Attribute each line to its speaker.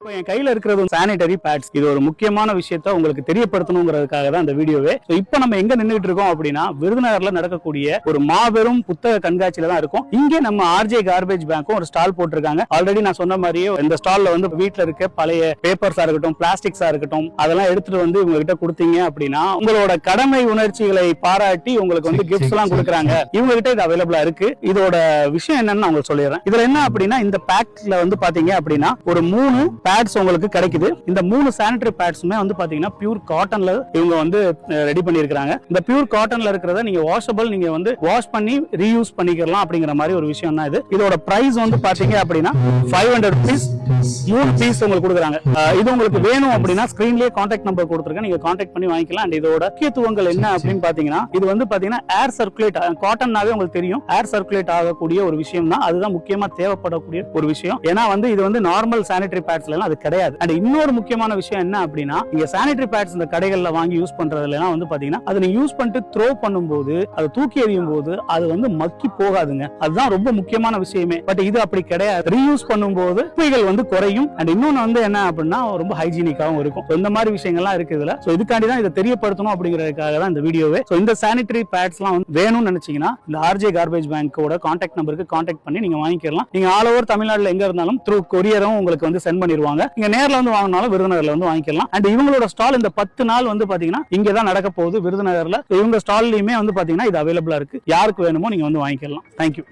Speaker 1: இப்போ என் கையில இருக்கிறது சானிட்டரி பேட்ஸ். இது ஒரு முக்கியமான விஷயத்த உங்களுக்கு தெரியப்படுத்தணுங்கிறதுக்காக தான் இந்த வீடியோவே. இப்போ நம்ம எங்க நின்றுட்டு இருக்கோம் அப்படின்னா, விருதுநகர்ல நடக்கக்கூடிய ஒரு மாபெரும் புத்தக கண்காட்சியில தான் இருக்கும். இங்கே நம்ம ஆர்ஜே கார்பேஜ் பேங்க்கும் ஒரு ஸ்டால் போட்டிருக்காங்க. ஆல்ரெடி நான் சொன்ன மாதிரியே இந்த ஸ்டால்ல வந்து வீட்டுல இருக்க பழைய பேப்பர்ஸா இருக்கட்டும், பிளாஸ்டிக்ஸா இருக்கட்டும், அதெல்லாம் எடுத்துட்டு வந்து இவங்க கிட்ட கொடுத்தீங்க அப்படின்னா உங்களோட கடமை உணர்ச்சிகளை பாராட்டி உங்களுக்கு வந்து கிஃப்ட்ஸ் எல்லாம் கொடுக்குறாங்க. இவங்க கிட்ட இது அவைலபிளா இருக்கு. இதோட விஷயம் என்னன்னு நான் உங்களுக்கு சொல்லிடுறேன். இதுல என்ன அப்படின்னா, இந்த பேக்ல வந்து பாத்தீங்க அப்படின்னா ஒரு 3 பேட்ஸ் உங்களுக்கு கிடைக்குது. இந்த 3 சானிட்டரி பேட்ஸ்மே வந்து பாத்தீங்கன்னா பியூர் காட்டன்ல இவங்க வந்து ரெடி பண்ணிருக்காங்க. இந்த பியூர் காட்டன்ல இருக்கிறத நீங்க வாஷபிள், நீங்க வந்து வாஷ் பண்ணி ரீயூஸ் பண்ணிக்கலாம் அப்படிங்கிற மாதிரி ஒரு விஷயம் தான் இது. இதோட பிரைஸ் வந்து பாத்தீங்க அப்படின்னா 500 rupees 3 பீஸ் உங்களுக்கு கொடுக்குறாங்க. இது உங்களுக்கு வேணும் அப்படின்னா ஸ்கிரீன்லயே கான்டாக்ட் நம்பர் கொடுத்துருக்கேன், நீங்க கான்டாக்ட் பண்ணி வாங்கிக்கலாம். அண்ட் இதோட முக்கியத்துவங்கள் என்ன அப்படின்னு பாத்தீங்கன்னா, இது வந்து பாத்தீங்கன்னா ஏர் சர்க்குலேட், காட்டன்னாவே உங்களுக்கு தெரியும் ஏர் சர்க்குலேட் ஆகக்கூடிய ஒரு விஷயம் தான். அதுதான் முக்கியமா தேவைப்படக்கூடிய ஒரு விஷயம். ஏன்னா வந்து இது வந்து நார்மல் சானிட்டரி பேட்ஸ்ல எல்லாம் அது கிடையாது. அண்ட் இன்னொரு முக்கியமான விஷயம் என்ன அப்படின்னா, இங்க சானிட்டரி பேட்ஸ் இந்த கடைகள்ல வாங்கி யூஸ் பண்றதுல எல்லாம் வந்து பாத்தீங்கன்னா, அதை நீங்க யூஸ் பண்ணிட்டு த்ரோ பண்ணும்போது, அதை தூக்கி எறியும் போது அது வந்து மக்கி போகாதுங்க. அதுதான் ரொம்ப முக்கியமான விஷயமே. பட் இது அப்படி கிடையாது. ரீயூஸ் பண்ணும்போது குப்பைகள் வந்து குறையும். அண்ட் இன்னொன்னு வந்து என்ன அப்படின்னா, ரொம்ப ஹைஜீனிக்காவும் இருக்கும். இந்த மாதிரி விஷயங்கள்லாம் இருக்கு இதுல. சோ இதுக்காண்டி தான் இதை தெரியப்படுத்தணும் அப்படிங்கிறதுக்காக தான் இந்த வீடியோவே. சோ இந்த சானிட்டரி பேட்ஸ் எல்லாம் வந்து வேணும்னு நினைச்சீங்கன்னா, இந்த ஆர்ஜே கார்பேஜ் பேங்கோட கான்டாக்ட் நம்பருக்கு கான்டாக்ட் பண்ணி நீங்க வாங்கிக்கலாம். நீங்க ஆல் ஓவர் தமிழ்நாடுல எங்க இருந்தாலும் த்ரூ கொரியரும் உங்களுக்கு வந்து சென்ட் பண்ணிடுவாங்க. நீங்க நேர்ல வந்து வாங்கினாலும் விருதுநகர்ல வந்து வாங்கிக்கலாம். அண்ட் இவங்களோட ஸ்டால் இந்த 10 நாள் வந்து பாத்தீங்கன்னா இங்க தான் நடக்க போகுது விருதுநகர்ல. இவங்க ஸ்டால்லயுமே வந்து பாத்தீங்கன்னா இது அவைலபிளா இருக்கு. யாருக்கு வேணுமோ நீங்க வந்து வாங்கிக்கலாம். தேங்க்யூ.